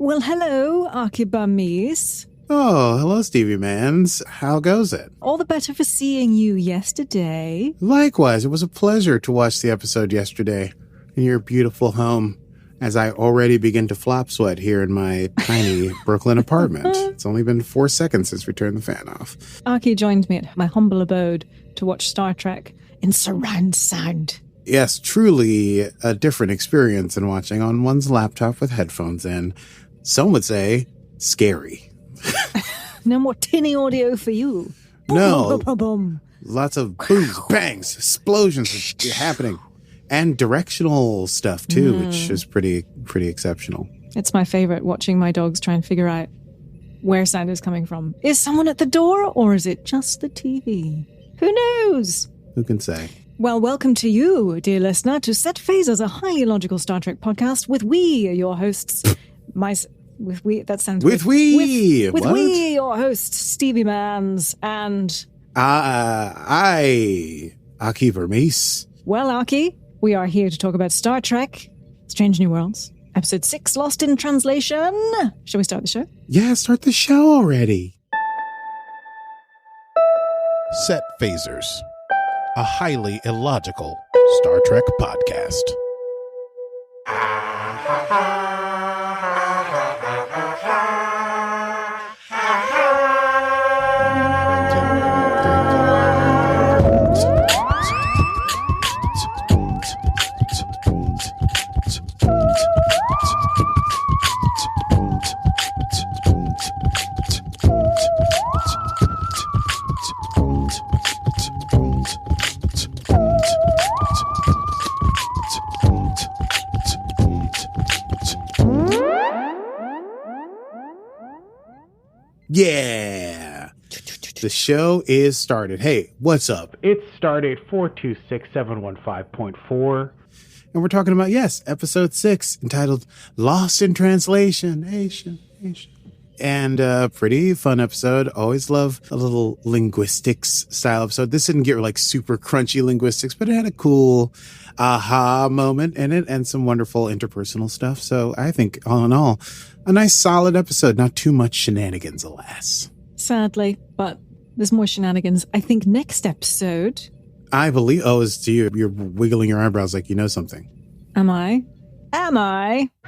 Well, hello, Archibamis. Oh, hello, Stevie Mans. How goes it? All the better for seeing you yesterday. Likewise, it was a pleasure to watch the episode yesterday in your beautiful home as I already begin to flop sweat here in my tiny Brooklyn apartment. It's only been 4 seconds since we turned the fan off. Archie joined me at my humble abode to watch Star Trek in surround sound. Yes, truly a different experience than watching on one's laptop with headphones in. Some would say scary. No more tinny audio for you. Boom, No. boom, boom, boom. Lots of booms, bangs, explosions happening. And directional stuff, too, which is pretty exceptional. It's my favorite, watching my dogs try and figure out where sound is coming from. Is someone at the door, or is it just the TV? Who knows? Who can say? Well, welcome to you, dear listener, to Set Phasers, a highly logical Star Trek podcast with we, your hosts. With we, your hosts, Stevie Mans, and... Aki Vermees. Well, Aki, we are here to talk about Star Trek, Strange New Worlds, Episode 6, Lost in Translation. Shall we start the show? Yeah, start the show already. Set Phasers, a highly illogical Star Trek podcast. Yeah. The show is started. Hey, what's up? It's Stardate 426715.4. And we're talking about, yes, episode 6, entitled Lost in Translation. Asian. And a pretty fun episode. Always love a little linguistics style episode. This didn't get like super crunchy linguistics, but it had a cool aha moment in it and some wonderful interpersonal stuff. So I think all in all, a nice solid episode. Not too much shenanigans, alas. Sadly, but there's more shenanigans. I think next episode... I believe... Oh, it's to you. You're wiggling your eyebrows like you know something. Am I?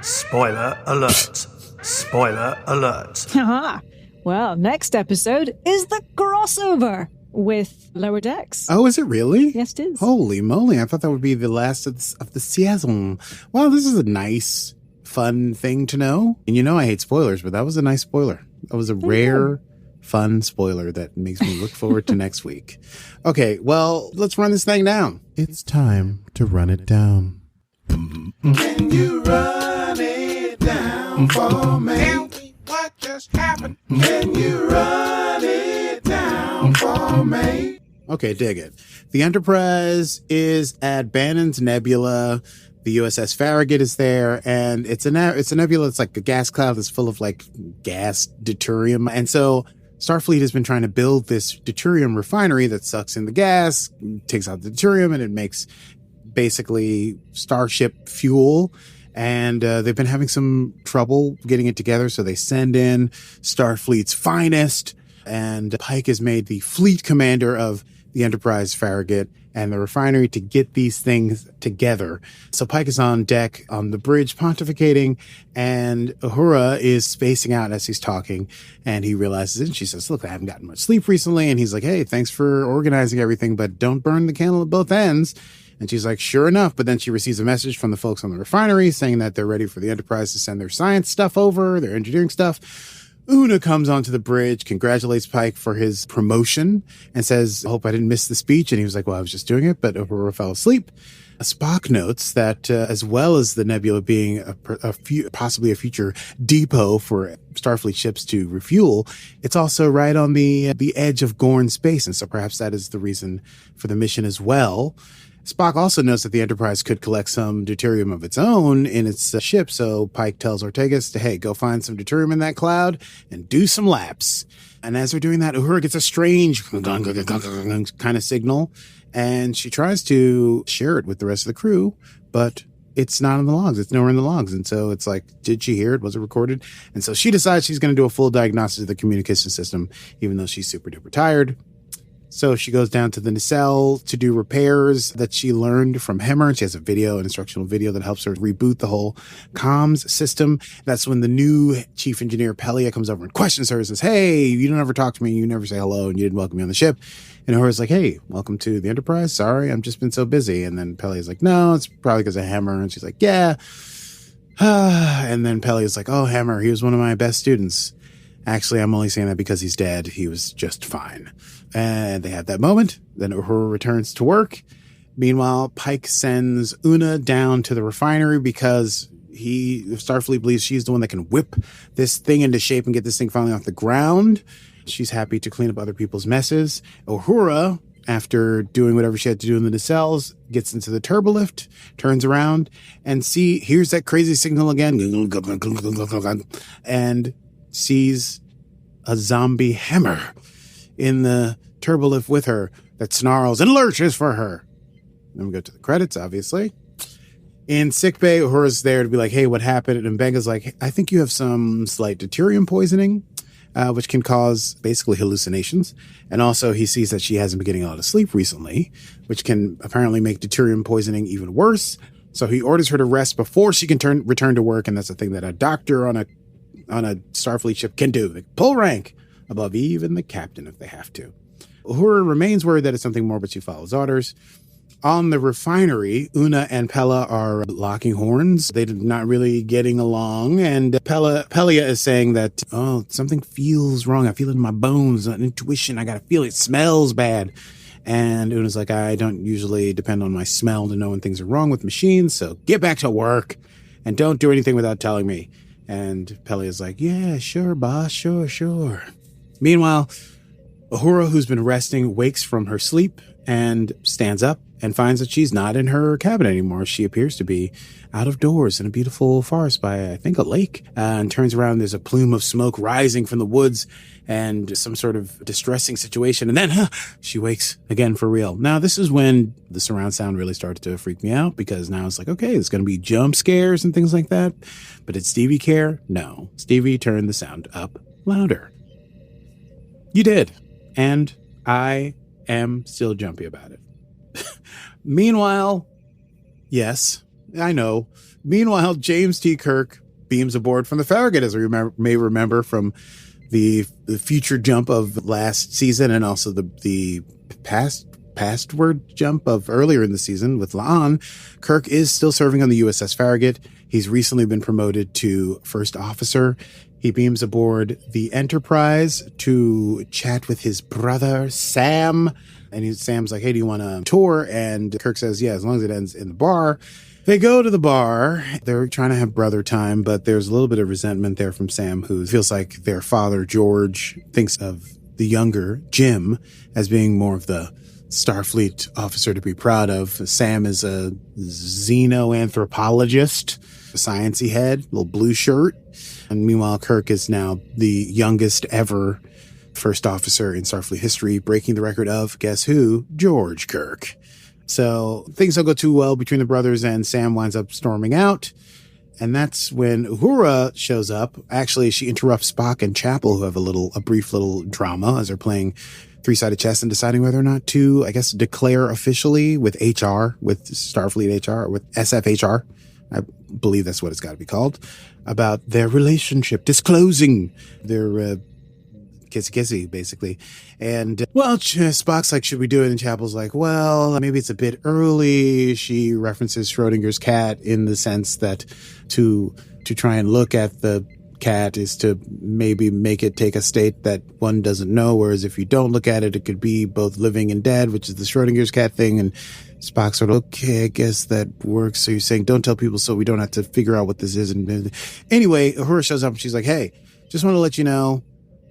Spoiler alert. Spoiler alert. Haha. Well, next episode is the crossover with Lower Decks. Oh, is it really? Yes, it is. Holy moly. I thought that would be the last of the season. Well, this is a nice, fun thing to know. And you know I hate spoilers, but that was a nice spoiler. That was a rare, fun spoiler that makes me look forward to next week. Okay, well, let's run this thing down. It's time to run it down. Can you run it down for me? Tell me what just happened. Can you run it down for me? Okay, dig it. The Enterprise is at Bannon's nebula. The USS Farragut is there, and it's a nebula. It's like a gas cloud that's full of like gas deuterium. And so Starfleet has been trying to build this deuterium refinery that sucks in the gas, takes out the deuterium, and it makes basically starship fuel. And they've been having some trouble getting it together, so they send in Starfleet's finest, and Pike is made the fleet commander of the Enterprise, Farragut, and the refinery to get these things together. So Pike is on deck on the bridge pontificating, and Uhura is spacing out as he's talking, and he realizes it, and she says, look, I haven't gotten much sleep recently. And he's like, hey, thanks for organizing everything, but don't burn the candle at both ends. And she's like, sure enough. But then she receives a message from the folks on the refinery saying that they're ready for the Enterprise to send their science stuff over, their engineering stuff. Una comes onto the bridge, congratulates Pike for his promotion, and says, I hope I didn't miss the speech. And he was like, well, I was just doing it, but Uhura fell asleep. Spock notes that as well as the nebula being possibly a future depot for Starfleet ships to refuel, it's also right on the edge of Gorn space. And so perhaps that is the reason for the mission as well. Spock also knows that the Enterprise could collect some deuterium of its own in its ship, so Pike tells Ortegas to, hey, go find some deuterium in that cloud and do some laps. And as they're doing that, Uhura gets a strange kind of signal, and she tries to share it with the rest of the crew, but it's not in the logs. It's nowhere in the logs. And so it's like, did she hear it? Was it recorded? And so she decides she's going to do a full diagnosis of the communication system, even though she's super duper tired. So she goes down to the nacelle to do repairs that she learned from Hemmer. She has a video, an instructional video that helps her reboot the whole comms system. That's when the new chief engineer, Pelia, comes over and questions her and says, hey, you don't ever talk to me. You never say hello, and you didn't welcome me on the ship. And Uhura's like, hey, welcome to the Enterprise. Sorry, I've just been so busy. And then Pelia's like, no, it's probably because of Hemmer. And she's like, yeah. And then Pelia's like, oh, Hemmer, he was one of my best students. Actually, I'm only saying that because he's dead. He was just fine. And they have that moment. Then Uhura returns to work. Meanwhile, Pike sends Una down to the refinery because Starfleet believes she's the one that can whip this thing into shape and get this thing finally off the ground. She's happy to clean up other people's messes. Uhura, after doing whatever she had to do in the nacelles, gets into the turbolift, turns around, and hears that crazy signal again, and sees a zombie Hemmer in the turbolift with her that snarls and lurches for her. Then we go to the credits, obviously. In sickbay, Uhura's there to be like, hey, what happened? And Benga's like, I think you have some slight deuterium poisoning, which can cause basically hallucinations. And also he sees that she hasn't been getting a lot of sleep recently, which can apparently make deuterium poisoning even worse. So he orders her to rest before she can return to work. And that's a thing that a doctor on a Starfleet ship can do. They pull rank above even the captain if they have to. Uhura remains worried that it's something more, but she follows orders. On the refinery, Una and Pella are locking horns. They're not really getting along. And Pelia is saying that, oh, something feels wrong. I feel it in my bones, an intuition. I got to feel it. It smells bad. And Una's like, I don't usually depend on my smell to know when things are wrong with machines. So get back to work and don't do anything without telling me. And Pelia's like, yeah, sure, boss. Sure. Meanwhile, Uhura, who's been resting, wakes from her sleep and stands up and finds that she's not in her cabin anymore. She appears to be out of doors in a beautiful forest by, I think, a lake, and turns around. There's a plume of smoke rising from the woods and some sort of distressing situation. And then she wakes again for real. Now, this is when the surround sound really started to freak me out, because now it's like, okay, there's going to be jump scares and things like that. But did Stevie care? No. Stevie turned the sound up louder. You did. And I am still jumpy about it. Meanwhile, yes, I know. Meanwhile, James T. Kirk beams aboard from the Farragut, as we may remember from the future jump of last season, and also the pastward jump of earlier in the season with La'an. Kirk is still serving on the USS Farragut. He's recently been promoted to first officer. He beams aboard the Enterprise to chat with his brother, Sam. And Sam's like, hey, do you want a tour? And Kirk says, yeah, as long as it ends in the bar. They go to the bar. They're trying to have brother time, but there's a little bit of resentment there from Sam, who feels like their father, George, thinks of the younger Jim as being more of the Starfleet officer to be proud of. Sam is a xenoanthropologist, a sciencey head, little blue shirt. And meanwhile, Kirk is now the youngest ever first officer in Starfleet history, breaking the record of, guess who? George Kirk. So things don't go too well between the brothers, and Sam winds up storming out. And that's when Uhura shows up. Actually, she interrupts Spock and Chapel, who have a brief little drama as they're playing three-sided chess and deciding whether or not to, I guess, declare officially with HR, with Starfleet HR, with SFHR. I believe that's what it's got to be called, about their relationship, disclosing their kissy, basically. And, well, Spock's like, should we do it? And Chapel's like, well, maybe it's a bit early. She references Schrodinger's cat in the sense that to try and look at the cat is to maybe make it take a state that one doesn't know, whereas if you don't look at it, it could be both living and dead, which is the Schrodinger's cat thing. And Spock's sort of, okay, I guess that works. So you're saying don't tell people so we don't have to figure out what this is. And anyway, Uhura shows up and she's like, hey, just want to let you know,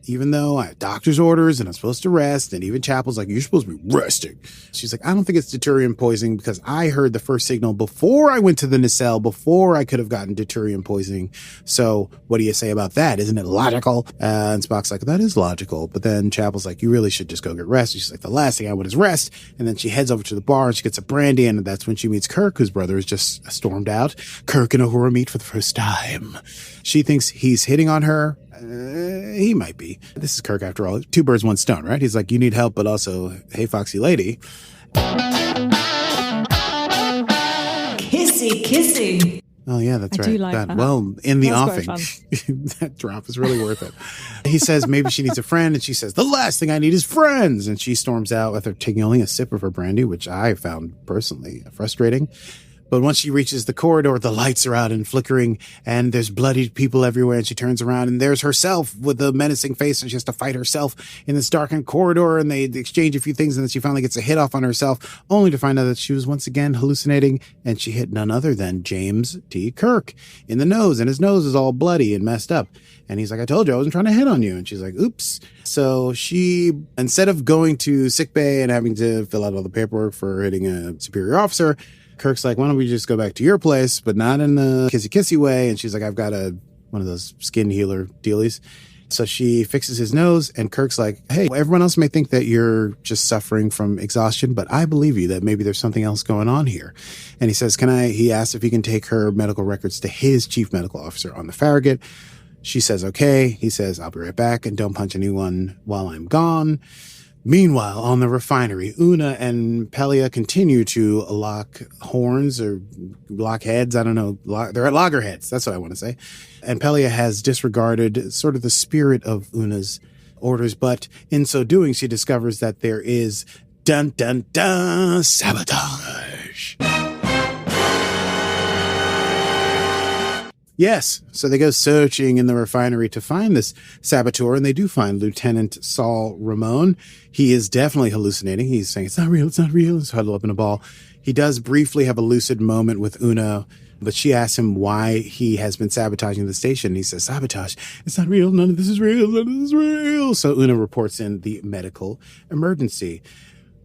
even though I have doctor's orders and I'm supposed to rest, and even Chapel's like, you're supposed to be resting. She's like, I don't think it's deuterium poisoning because I heard the first signal before I went to the nacelle, before I could have gotten deuterium poisoning. So what do you say about that? Isn't it logical? And Spock's like, that is logical. But then Chapel's like, you really should just go get rest. She's like, the last thing I want is rest. And then she heads over to the bar and she gets a brandy, and that's when she meets Kirk, whose brother is just stormed out. Kirk and Uhura meet for the first time. She thinks he's hitting on her. He might be. This is Kirk, after all. 2 birds, 1 stone, right? He's like, you need help, but also, hey, foxy lady. Kissy. Oh, yeah, that's right. I do like that. Well, in the That's offing. That drop is really worth it. He says maybe she needs a friend, and she says, the last thing I need is friends. And she storms out with her taking only a sip of her brandy, which I found personally frustrating. But once she reaches the corridor, the lights are out and flickering, and there's bloodied people everywhere, and she turns around, and there's herself with a menacing face, and she has to fight herself in this darkened corridor, and they exchange a few things, and then she finally gets a hit off on herself, only to find out that she was once again hallucinating, and she hit none other than James T. Kirk in the nose, and his nose is all bloody and messed up. And he's like, I told you I wasn't trying to hit on you. And she's like, oops. So she, instead of going to sickbay and having to fill out all the paperwork for hitting a superior officer, Kirk's like, why don't we just go back to your place, but not in the kissy way. And she's like, I've got one of those skin healer dealies. So she fixes his nose, and Kirk's like, hey, everyone else may think that you're just suffering from exhaustion, but I believe you that maybe there's something else going on here. And he says, he asks if he can take her medical records to his chief medical officer on the Farragut. She says, okay. He says, I'll be right back, and don't punch anyone while I'm gone. Meanwhile, on the refinery, Una and Pelia continue to lock horns or lock heads. I don't know. They're at loggerheads. That's what I want to say. And Pelia has disregarded sort of the spirit of Una's orders. But in so doing, she discovers that there is sabotage. Yes. So they go searching in the refinery to find this saboteur, and they do find Lieutenant Saul Ramon. He is definitely hallucinating. He's saying, it's not real. It's not real. He's huddled up in a ball. He does briefly have a lucid moment with Una, but she asks him why he has been sabotaging the station. He says, sabotage. It's not real. None of this is real. None of this is real. So Una reports in the medical emergency.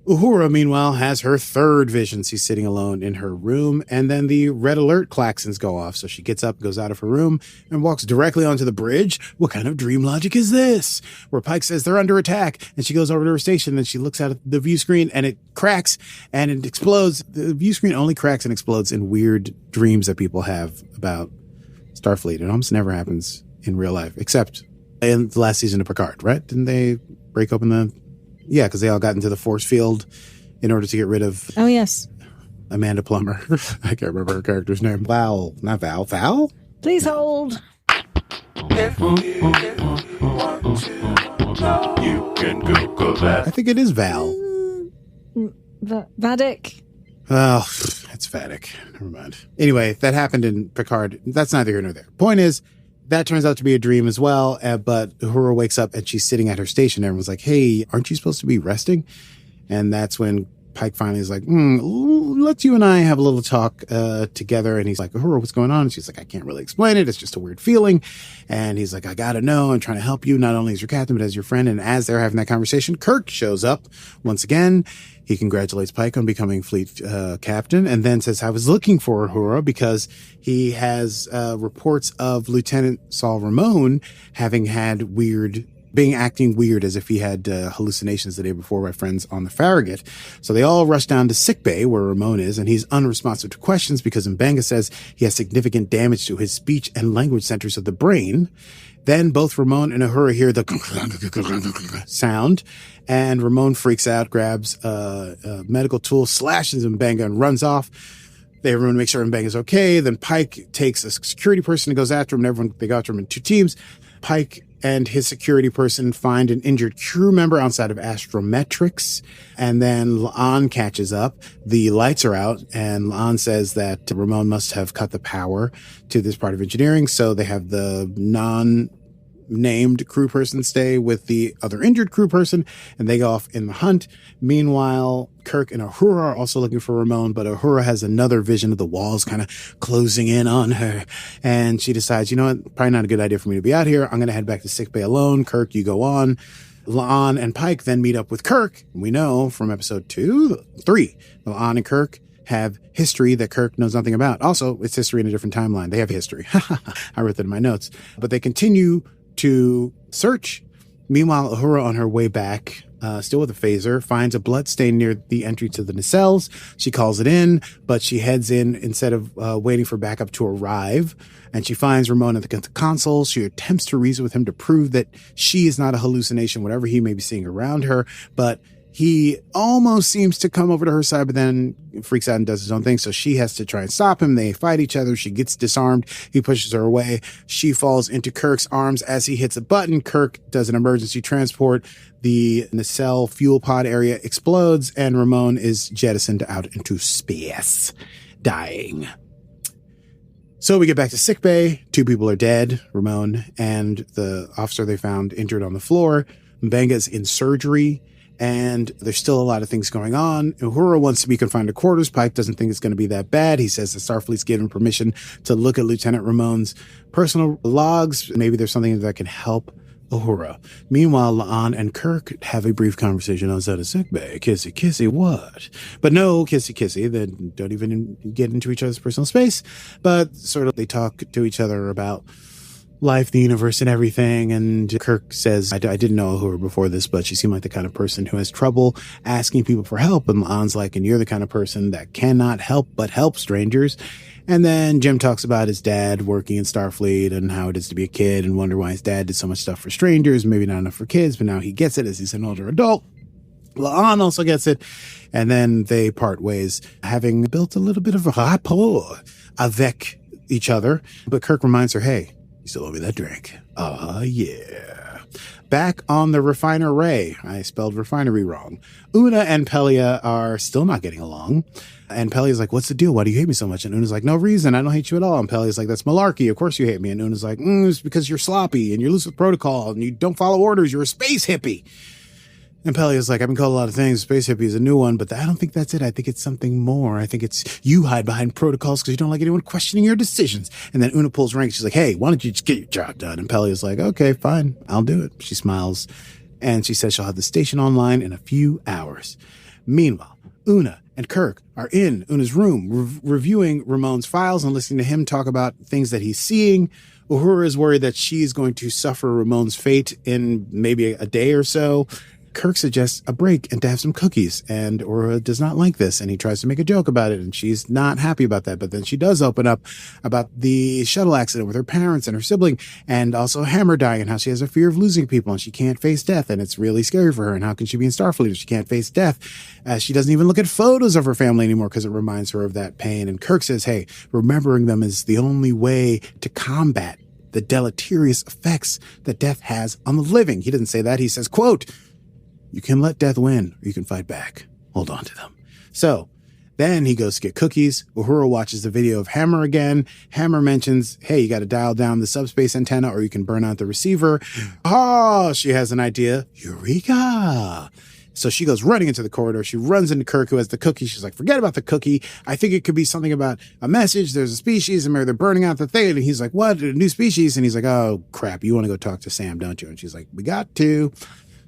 Uhura, meanwhile, has her third vision. She's sitting alone in her room, and then the red alert klaxons go off. So she gets up, goes out of her room, and walks directly onto the bridge. What kind of dream logic is this? Where Pike says they're under attack, and she goes over to her station, and she looks out at the view screen, and it cracks, and it explodes. The view screen only cracks and explodes in weird dreams that people have about Starfleet. It almost never happens in real life, except in the last season of Picard, right? Didn't they break open the... Yeah, because they all got into the force field in order to get rid of... Oh, yes. Amanda Plummer. I can't remember her character's name. Val. Not Val. Val? Please hold. If you want to know, you can Google that. I think it is Val. Vadik? Oh, it's Vadik. Never mind. Anyway, that happened in Picard. That's neither here nor there. Point is, that turns out to be a dream as well, but Uhura wakes up and she's sitting at her station. Everyone's like, hey, aren't you supposed to be resting? And that's when Pike finally is like, let's you and I have a little talk together. And he's like, Uhura, what's going on? And she's like, I can't really explain it. It's just a weird feeling. And he's like, I gotta know. I'm trying to help you, not only as your captain, but as your friend. And as they're having that conversation, Kirk shows up once again. He congratulates Pike on becoming fleet captain, and then says, I was looking for Uhura because he has reports of Lieutenant Saul Ramon having had acting weird, as if he had hallucinations the day before by friends on the Farragut. So they all rush down to sickbay where Ramon is, and he's unresponsive to questions because Mbenga says he has significant damage to his speech and language centers of the brain. Then both Ramon and Uhura hear the sound, and Ramon freaks out, grabs a medical tool, slashes Mbenga, and runs off. Everyone makes sure Mbenga's okay. Then Pike takes a security person and goes after him, and they go after him in 2 teams. Pike and his security person find an injured crew member outside of Astrometrics, and then La'an catches up. The lights are out, and La'an says that Ramon must have cut the power to this part of engineering, so they have the unnamed crew person stay with the other injured crew person, and they go off in the hunt. Meanwhile, Kirk and Uhura are also looking for Ramon, but Uhura has another vision of the walls kind of closing in on her, and she decides, you know what, probably not a good idea for me to be out here. I'm going to head back to sickbay alone. Kirk, you go on. La'an and Pike then meet up with Kirk. We know from episode 3, La'an and Kirk have history that Kirk knows nothing about. Also, it's history in a different timeline. They have history. I wrote that in my notes. But they continue to search. Meanwhile, Uhura, on her way back, still with a phaser, finds a blood stain near the entry to the nacelles. She calls it in, but she heads in instead of waiting for backup to arrive. And she finds Ramon at the console. She attempts to reason with him to prove that she is not a hallucination, whatever he may be seeing around her. But he almost seems to come over to her side, but then freaks out and does his own thing. So she has to try and stop him. They fight each other. She gets disarmed. He pushes her away. She falls into Kirk's arms as he hits a button. Kirk does an emergency transport. The nacelle fuel pod area explodes, and Ramon is jettisoned out into space, dying. So we get back to sickbay. 2 people are dead, Ramon and the officer they found injured on the floor. Mbenga's in surgery. And there's still a lot of things going on. Uhura wants to be confined to quarters. Pike doesn't think it's going to be that bad. He says the Starfleet's given permission to look at Lieutenant Ramon's personal logs. Maybe there's something that can help Uhura. Meanwhile, La'an and Kirk have a brief conversation outside of sickbay. Kissy, kissy, what? But no kissy, kissy. They don't even get into each other's personal space. But sort of they talk to each other about life, the universe, and everything. And Kirk says, I didn't know Uhura before this, but she seemed like the kind of person who has trouble asking people for help. And La'an's like, and you're the kind of person that cannot help but help strangers. And then Jim talks about his dad working in Starfleet and how it is to be a kid and wonder why his dad did so much stuff for strangers, maybe not enough for kids, but now he gets it as he's an older adult. La'an also gets it. And then they part ways, having built a little bit of a rapport avec each other. But Kirk reminds her, hey, you still owe me that drink. Yeah. Back on the refinery. I spelled refinery wrong. Una and Pelia are still not getting along. And Pelia's like, what's the deal? Why do you hate me so much? And Una's like, no reason. I don't hate you at all. And Pelia's like, that's malarkey. Of course you hate me. And Una's like, it's because you're sloppy and you're loose with protocol and you don't follow orders. You're a space hippie. And Pelia's like, I've been called a lot of things. Space hippie is a new one, but I don't think that's it. I think it's something more. I think it's you hide behind protocols because you don't like anyone questioning your decisions. And then Una pulls rank. She's like, hey, why don't you just get your job done? And Pelia's like, okay, fine. I'll do it. She smiles. And she says she'll have the station online in a few hours. Meanwhile, Una and Kirk are in Una's room reviewing Ramon's files and listening to him talk about things that he's seeing. Uhura is worried that she's going to suffer Ramon's fate in maybe a day or so. Kirk suggests a break and to have some cookies, and Uhura does not like this, and he tries to make a joke about it, and she's not happy about that. But then she does open up about the shuttle accident with her parents and her sibling, and also Hammer dying, and how she has a fear of losing people, and she can't face death, and it's really scary for her, and how can she be in Starfleet if she can't face death? She doesn't even look at photos of her family anymore because it reminds her of that pain. And Kirk says, hey, remembering them is the only way to combat the deleterious effects that death has on the living. He doesn't say that. He says, quote, you can let death win, or you can fight back. Hold on to them. So then he goes to get cookies. Uhura watches the video of Hammer again. Hammer mentions, hey, you got to dial down the subspace antenna, or you can burn out the receiver. Oh, she has an idea. Eureka! So she goes running into the corridor. She runs into Kirk, who has the cookie. She's like, forget about the cookie. I think it could be something about a message. There's a species, and maybe they're burning out the thing. And he's like, what? A new species? And he's like, oh, crap. You want to go talk to Sam, don't you? And she's like, we got to.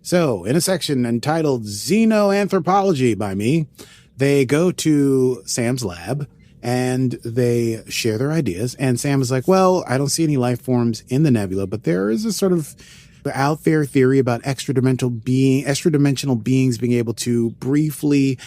So, in a section entitled Xenoanthropology by me, they go to Sam's lab and they share their ideas. And Sam is like, well, I don't see any life forms in the nebula, but there is a sort of out there theory about extra-dimensional beings being able to briefly,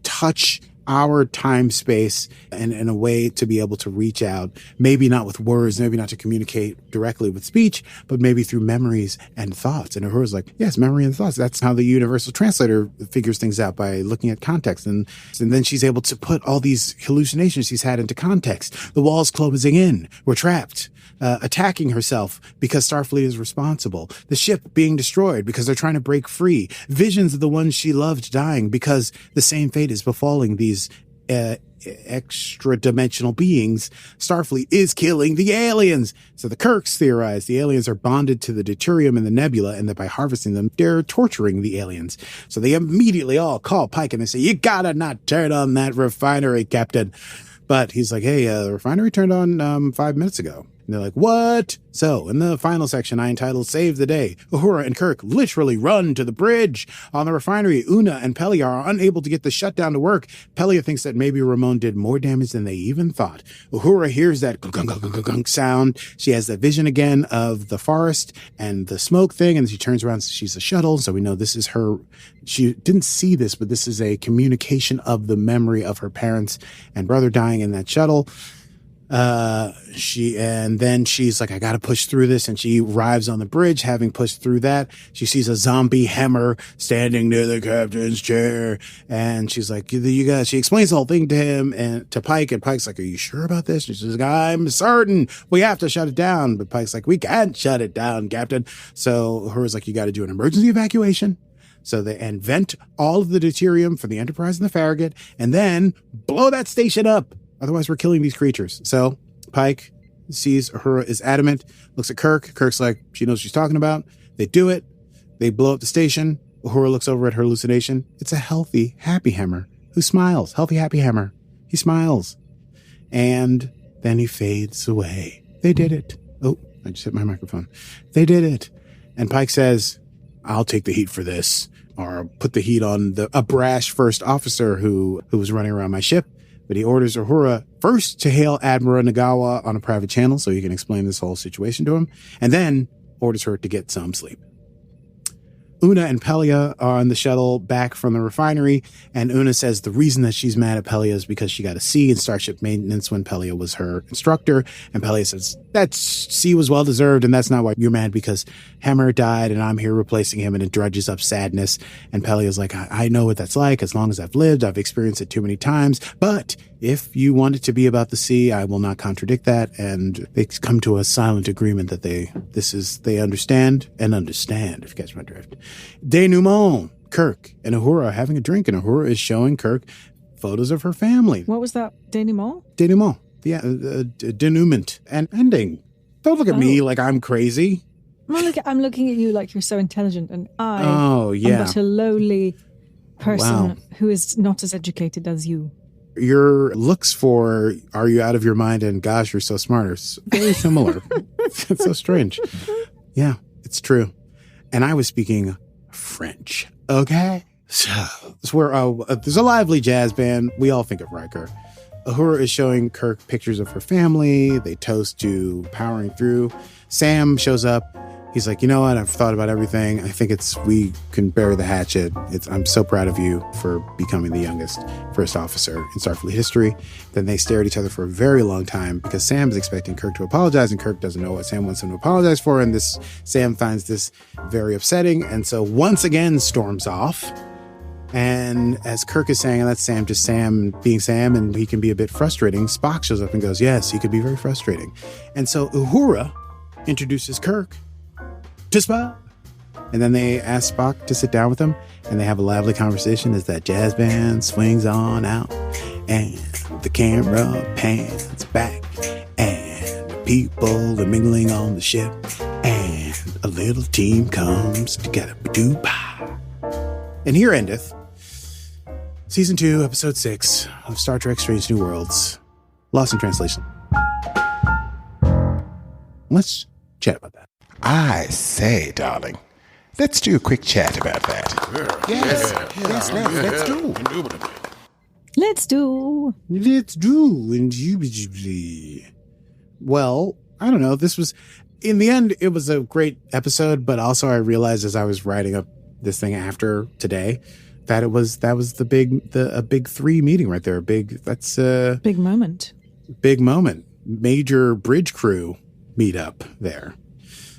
touch our time space and in a way to be able to reach out, maybe not with words, maybe not to communicate directly with speech, but maybe through memories and thoughts. And Uhura's like, yes, memory and thoughts. That's how the universal translator figures things out, by looking at context. And then she's able to put all these hallucinations she's had into context. The walls closing in. We're trapped. Attacking herself because Starfleet is responsible. The ship being destroyed because they're trying to break free. Visions of the ones she loved dying because the same fate is befalling these extra-dimensional beings, Starfleet is killing the aliens. So the Kirks theorize the aliens are bonded to the deuterium in the nebula, and that by harvesting them, they're torturing the aliens. So they immediately all call Pike and they say, "You gotta not turn on that refinery, Captain." But he's like, "Hey, the refinery turned on 5 minutes ago." And they're like, "What?" So in the final section, I entitled Save the Day, Uhura and Kirk literally run to the bridge. On the refinery, Una and Pelia are unable to get the shutdown to work. Pelia thinks that maybe Ramon did more damage than they even thought. Uhura hears that gunk sound. She has that vision again of the forest and the smoke thing, and she turns around. She's a shuttle, so we know this is her. She didn't see this, but this is a communication of the memory of her parents and brother dying in that shuttle. Then she's like, "I gotta push through this," and she arrives on the bridge. Having pushed through that, she sees a zombie Hemmer standing near the captain's chair, and she's like, "You guys," she explains the whole thing to him and to Pike, and Pike's like, "Are you sure about this?" And she's like, "I'm certain we have to shut it down," but Pike's like, "We can't shut it down, Captain." So Uhura's like, "You got to do an emergency evacuation." So they vent all of the deuterium for the Enterprise and the Farragut, and then blow that station up. Otherwise, we're killing these creatures. So Pike sees Uhura is adamant, looks at Kirk. Kirk's like, she knows what she's talking about. They do it. They blow up the station. Uhura looks over at her hallucination. It's a healthy, happy Hemmer who smiles. Healthy, happy Hemmer. He smiles. And then he fades away. They did it. Oh, I just hit my microphone. They did it. And Pike says, "I'll take the heat for this," or put the heat on a brash first officer who was running around my ship. But he orders Uhura first to hail Admiral Nagawa on a private channel so he can explain this whole situation to him, and then orders her to get some sleep. Una and Pelia are on the shuttle back from the refinery, and Una says the reason that she's mad at Pelia is because she got a C in Starship Maintenance when Pelia was her instructor, and Pelia says that C was well-deserved, and that's not why you're mad, because Hemmer died, and I'm here replacing him, and it dredges up sadness. And Pelia's like, I know what that's like. As long as I've lived, I've experienced it too many times, but if you want it to be about the sea, I will not contradict that. And they come to a silent agreement that they understand, if you guys my drift. Denouement. Kirk and Uhura are having a drink, and Uhura is showing Kirk photos of her family. What was that? Denouement? Denouement. Yeah, denouement. And ending. Don't look at me like I'm crazy. I'm looking at you like you're so intelligent, and I am but a lowly person who is not as educated as you. Your looks for "Are you out of your mind?" and "Gosh, you're so smart" are very similar. It's so strange. Yeah, it's true. And I was speaking French. Okay? So there's a lively jazz band. We all think of Riker. Uhura is showing Kirk pictures of her family. They toast to powering through. Sam shows up. He's like, "You know what? I've thought about everything. I think we can bury the hatchet. I'm so proud of you for becoming the youngest first officer in Starfleet history." Then they stare at each other for a very long time because Sam is expecting Kirk to apologize, and Kirk doesn't know what Sam wants him to apologize for. And Sam finds this very upsetting. And so once again storms off. And as Kirk is saying, and that's Sam, just Sam being Sam, and he can be a bit frustrating, Spock shows up and goes, "Yes, he could be very frustrating." And so Uhura introduces Kirk to Spock. And then they ask Spock to sit down with them, and they have a lively conversation as that jazz band swings on out, and the camera pans back, and the people are mingling on the ship, and a little team comes together. And here endeth Season 2, Episode 6 of Star Trek Strange New Worlds, Lost in Translation. Let's chat about that. I say, darling, let's do a quick chat about that. Yes, let's do. Indubitably. Well, I don't know. This was, in the end, it was a great episode, but also I realized as I was writing up this thing after today that that was a big 3 meeting right there. Big moment. Big moment. Major bridge crew meetup there.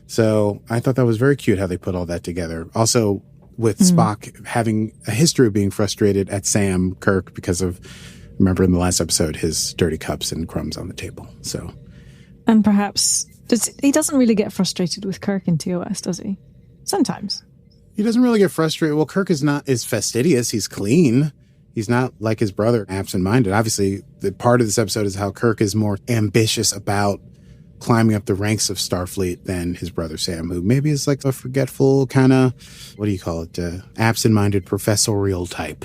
So I thought that was very cute how they put all that together. Also, with Spock having a history of being frustrated at Sam Kirk because of, remember in the last episode, his dirty cups and crumbs on the table. So, and perhaps he doesn't really get frustrated with Kirk in TOS, does he? Sometimes he doesn't really get frustrated. Well, Kirk is fastidious. He's clean. He's not like his brother, absent-minded. Obviously, the part of this episode is how Kirk is more ambitious about climbing up the ranks of Starfleet than his brother Sam, who maybe is like a forgetful kind of, what do you call it, absent-minded professorial type.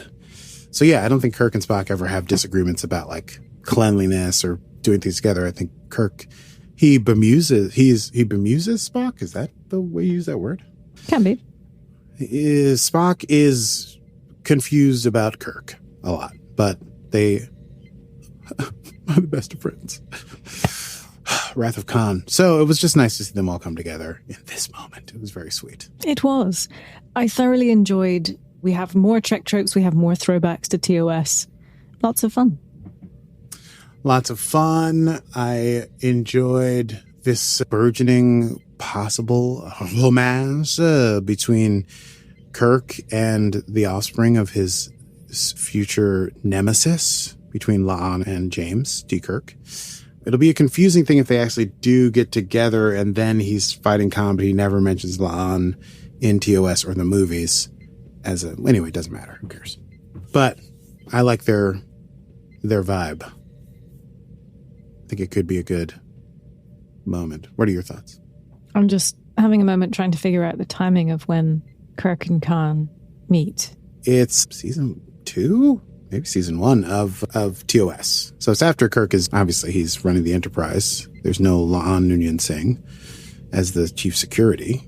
So yeah, I don't think Kirk and Spock ever have disagreements about like cleanliness or doing things together. I think Kirk, he bemuses Spock. Is that the way you use that word? Can be. Spock is confused about Kirk a lot, but they are the best of friends. Wrath of Khan. So it was just nice to see them all come together in this moment. It was very sweet. It was. I thoroughly enjoyed. We have more Trek tropes. We have more throwbacks to TOS. Lots of fun. Lots of fun. I enjoyed this burgeoning possible romance between Kirk and the offspring of his future nemesis, between La'an and James D. Kirk. It'll be a confusing thing if they actually do get together and then he's fighting Khan, but he never mentions La'an in TOS or the movies. Anyway, it doesn't matter. Who cares? But I like their vibe. I think it could be a good moment. What are your thoughts? I'm just having a moment trying to figure out the timing of when Kirk and Khan meet. It's season 2? Maybe season 1 of TOS. So it's after Kirk is, obviously, he's running the Enterprise. There's no La'an Noonien Singh as the chief security.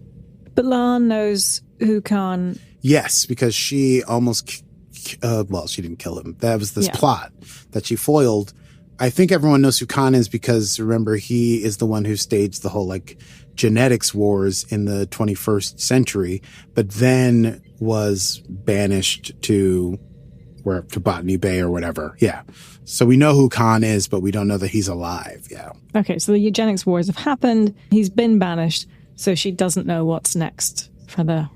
But La'an knows who Khan... Yes, because she almost... she didn't kill him. That was this plot that she foiled. I think everyone knows who Khan is because, remember, he is the one who staged the whole, like, genetics wars in the 21st century, but then was banished to Botany Bay or whatever. Yeah. So we know who Khan is, but we don't know that he's alive. Yeah. Okay, so the eugenics wars have happened. He's been banished, so she doesn't know what's next for the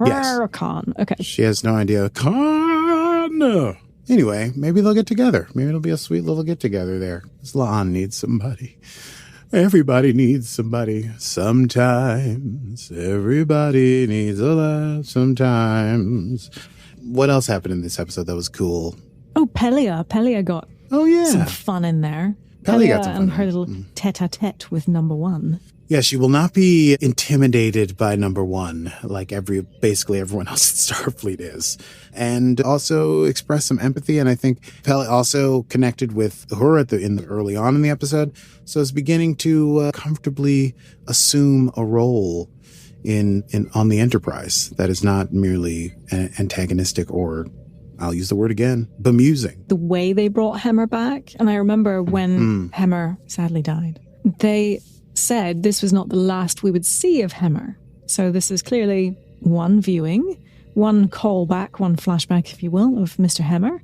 Khan. Okay. She has no idea. Khan! Anyway, maybe they'll get together. Maybe it'll be a sweet little get-together there. La'an needs somebody. Everybody needs somebody sometimes. Everybody needs a laugh sometimes. What else happened in this episode that was cool? Oh, Pelia got some fun in there. Pelia got some fun and her little tete-a-tete with number 1. Yeah, she will not be intimidated by number 1 like basically everyone else at Starfleet is. And also express some empathy. And I think Pelia also connected with Uhura early on in the episode. So it's beginning to comfortably assume a role on the Enterprise that is not merely antagonistic or, I'll use the word again, bemusing. The way they brought Hemmer back, and I remember when Hemmer sadly died, they said this was not the last we would see of Hemmer. So this is clearly one viewing, one callback, one flashback, if you will, of Mr. Hemmer.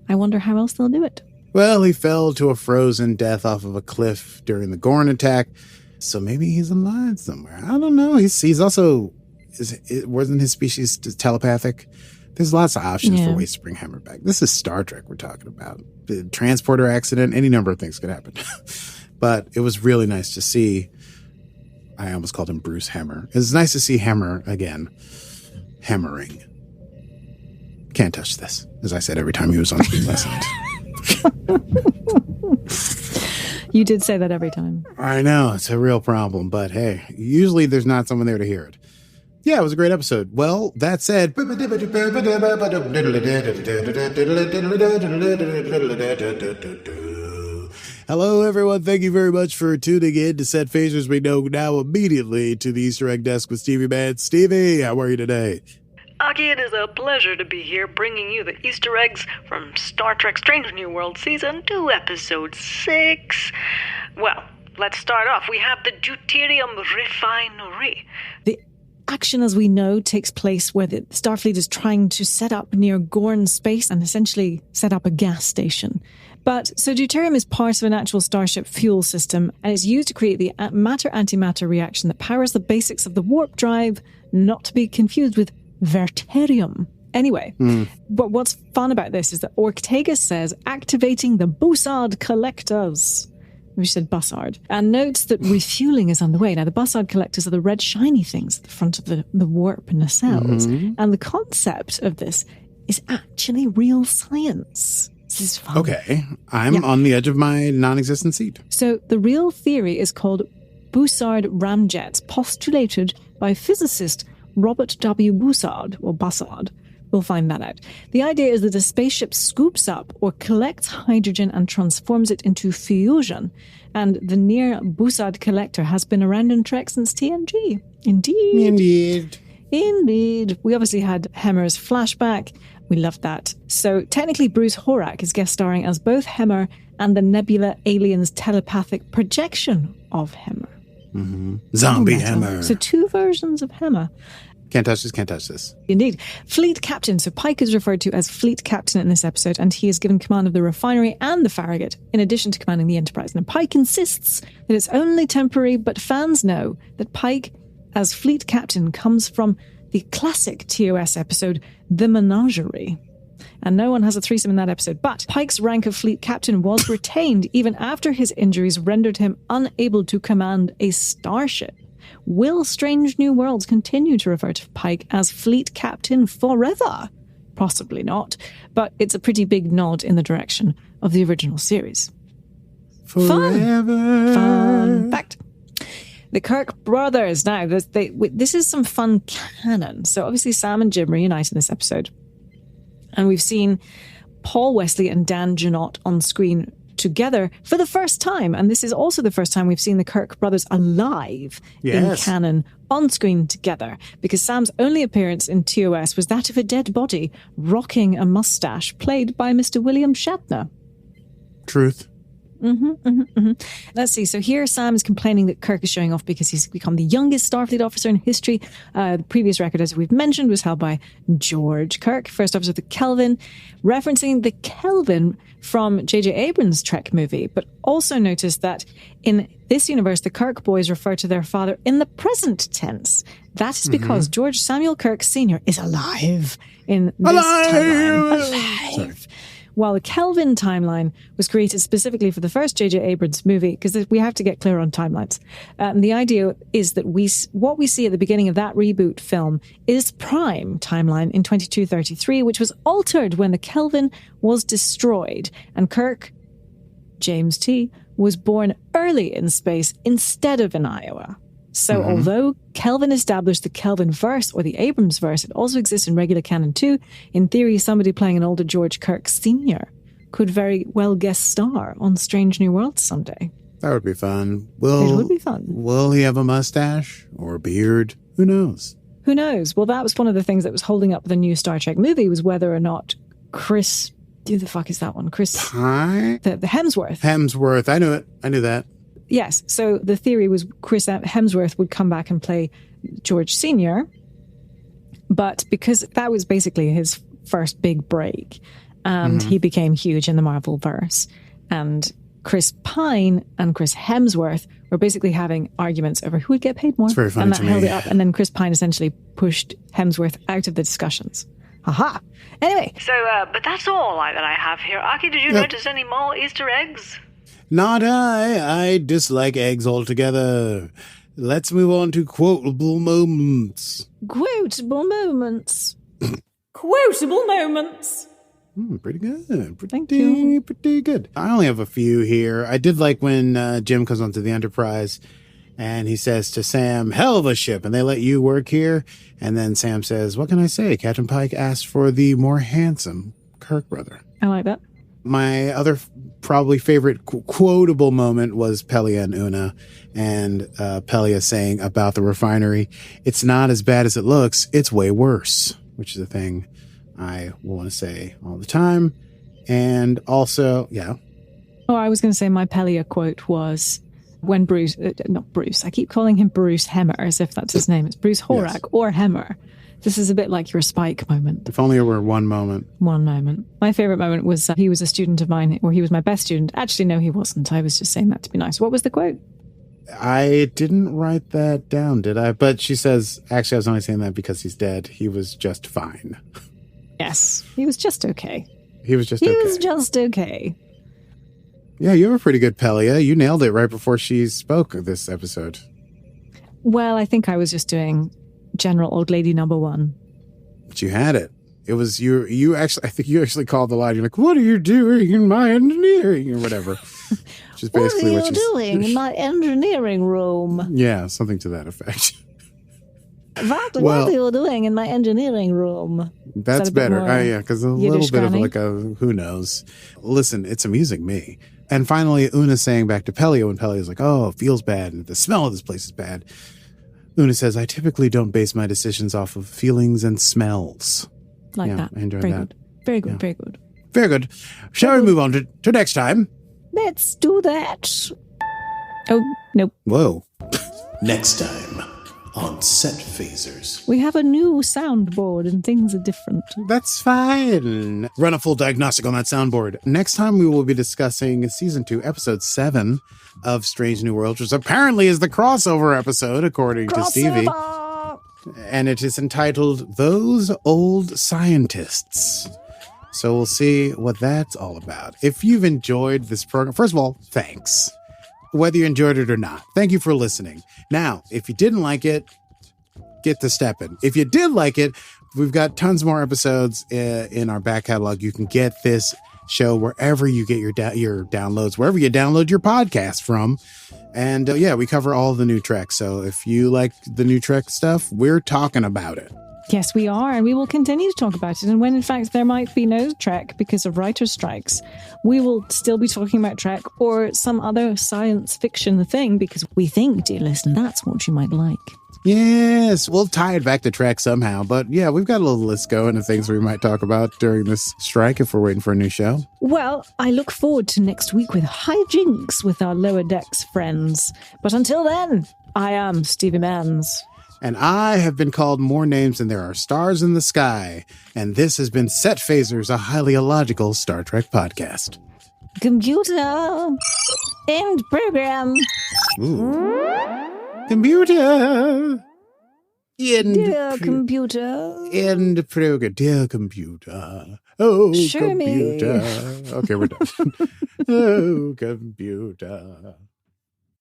I wonder how else they'll do it. Well, he fell to a frozen death off of a cliff during the Gorn attack. So maybe he's alive somewhere. I don't know. He's also, wasn't his species telepathic? There's lots of options for ways to bring Hemmer back. This is Star Trek we're talking about. The transporter accident, any number of things could happen. But it was really nice to see. I almost called him Bruce Hemmer. It was nice to see Hemmer again. Hemmering. Can't touch this, as I said every time he was on screen last night. You did say that every time. I know, it's a real problem, but hey, usually there's not someone there to hear it. Yeah, it was a great episode. Well, that said... Hello, everyone. Thank you very much for tuning in to Set Phasers. We know now immediately to the Easter egg desk with Stevie Man. Stevie, how are you today? Aki, it is a pleasure to be here bringing you the Easter eggs from Star Trek Strange New World Season 2, Episode 6. Well, let's start off. We have the deuterium refinery. The action, as we know, takes place where the Starfleet is trying to set up near Gorn space and essentially set up a gas station. So deuterium is part of an actual starship fuel system and is used to create the matter-antimatter reaction that powers the basics of the warp drive, not to be confused with Verterium. Anyway, but what's fun about this is that Ortega says activating the Bussard collectors. We said Bussard. And notes that refueling is underway. Now, the Bussard collectors are the red shiny things at the front of the warp nacelles. And the concept of this is actually real science. This is fun. Okay, I'm on the edge of my non-existent seat. So the real theory is called Bussard ramjets, postulated by physicist Robert W. Bussard, or Bussard. We'll find that out. The idea is that a spaceship scoops up or collects hydrogen and transforms it into fusion. And the near Bussard collector has been around in Trek since TNG. Indeed. We obviously had Hemmer's flashback. We loved that. So technically Bruce Horak is guest starring as both Hemmer and the Nebula alien's telepathic projection of Hemmer. Mm-hmm. Zombie Hemmer. So 2 versions of Hemmer. Can't touch this. Indeed. Fleet Captain. So Pike is referred to as Fleet Captain in this episode, and he is given command of the refinery and the Farragut, in addition to commanding the Enterprise. Now, Pike insists that it's only temporary, but fans know that Pike, as Fleet Captain, comes from the classic TOS episode, The Menagerie. And no one has a threesome in that episode. But Pike's rank of Fleet Captain was retained even after his injuries rendered him unable to command a starship. Will Strange New Worlds continue to refer to Pike as Fleet Captain forever? Possibly not, but it's a pretty big nod in the direction of the original series. Forever. Fun fact. The Kirk brothers. Now, this is some fun canon. So obviously Sam and Jim reunite in this episode. And we've seen Paul Wesley and Dan Janot on screen together for the first time. And this is also the first time we've seen the Kirk brothers alive in canon on screen together. Because Sam's only appearance in TOS was that of a dead body rocking a mustache played by Mr. William Shatner. Truth. Let's see. So here Sam is complaining that Kirk is showing off because he's become the youngest Starfleet officer in history. The previous record, as we've mentioned, was held by George Kirk, first officer of the Kelvin, referencing the Kelvin from J.J. Abrams' Trek movie. But also notice that in this universe, the Kirk boys refer to their father in the present tense. That is because George Samuel Kirk Sr. is alive in this timeline. Alive! While the Kelvin timeline was created specifically for the first J.J. Abrams movie, because we have to get clear on timelines. The idea is that what we see at the beginning of that reboot film is Prime timeline in 2233, which was altered when the Kelvin was destroyed. And Kirk, James T., was born early in space instead of in Iowa. So although Kelvin established the Kelvin verse or the Abrams verse, it also exists in regular canon too. In theory, somebody playing an older George Kirk Sr. could very well guest star on Strange New Worlds someday. That would be fun. It would be fun. Will he have a mustache or a beard? Who knows? Who knows? Well, that was one of the things that was holding up the new Star Trek movie, was whether or not Chris... Who the fuck is that one? Chris... Pine? The Hemsworth. Hemsworth. I knew it. I knew that. Yes. So the theory was Chris Hemsworth would come back and play George Sr., but because that was basically his first big break, and he became huge in the Marvel verse, and Chris Pine and Chris Hemsworth were basically having arguments over who would get paid more. It's very funny and that to held me. it up. And then Chris Pine essentially pushed Hemsworth out of the discussions. Aha. Anyway. So, but that's all that I have here. Aki, did you notice any more Easter eggs? Not I. I dislike eggs altogether. Let's move on to quotable moments. Quotable moments. Quotable moments. Pretty good. Thank you. Pretty good. I only have a few here. I did like when Jim comes onto the Enterprise and he says to Sam, hell of a ship, and they let you work here. And then Sam says, what can I say? Captain Pike asked for the more handsome Kirk brother. I like that. My other probably favorite quotable moment was Pelia and Una, and Pelia saying about the refinery, it's not as bad as it looks, it's way worse, which is a thing I want to say all the time. And also, Oh, I was going to say my Pelia quote was when not Bruce, I keep calling him Bruce Hemmer as if that's his name. It's Bruce Horak or Hemmer. This is a bit like your Spike moment. If only it were one moment. One moment. My favorite moment was he was a student of mine, or he was my best student. Actually, no, he wasn't. I was just saying that to be nice. What was the quote? I didn't write that down, did I? But she says, actually, I was only saying that because he's dead. He was just fine. Yes, he was just okay. He was just okay. Yeah, you were pretty good, Pelia. You nailed it right before she spoke this episode. Well, I think I was just doing General Old Lady number 1. But you had it. It was you actually, I think you actually called the line. You're like, what are you doing in my engineering or whatever? Which is basically what are you doing in my engineering room? Yeah, something to that effect. What are you doing in my engineering room? That's better. Yeah, because a little bit of like a who knows. Listen, it's amusing me. And finally, Una's saying back to Pelio, and Pelio's like, oh, it feels bad, and the smell of this place is bad. Una says, I typically don't base my decisions off of feelings and smells. Like that. I enjoyed very that. Good. Very good, Yeah. very good. Very good. Shall we move on to next time? Let's do that. Oh, nope. Whoa. Next time on Set Phasers. We have a new soundboard and things are different. That's fine. Run a full diagnostic on that soundboard. Next time we will be discussing Season 2, Episode 7 of Strange New Worlds, which apparently is the crossover episode, according to Stevie. And it is entitled Those Old Scientists. So we'll see what that's all about. If you've enjoyed this program, first of all, thanks. Whether you enjoyed it or not, thank you for listening. Now, if you didn't like it, get to stepping. If you did like it, we've got tons more episodes in our back catalog. You can get this show wherever you get your downloads, wherever you download your podcast from. And we cover all the new Trek. So if you like the new Trek stuff, we're talking about it. Yes, we are, and we will continue to talk about it. And when, in fact, there might be no Trek because of writer's strikes, we will still be talking about Trek or some other science fiction thing because we think, dear listener, that's what you might like. Yes, we'll tie it back to Trek somehow. But yeah, we've got a little list going of things we might talk about during this strike if we're waiting for a new show. Well, I look forward to next week with hijinks with our Lower Decks friends. But until then, I am Stevie Manns. And I have been called more names than there are stars in the sky. And this has been Set Phasers, a highly illogical Star Trek podcast. Computer, end program. Ooh. Computer. Dear computer. End program. Dear computer. Oh, Show computer. me. Okay, we're done. Oh, computer.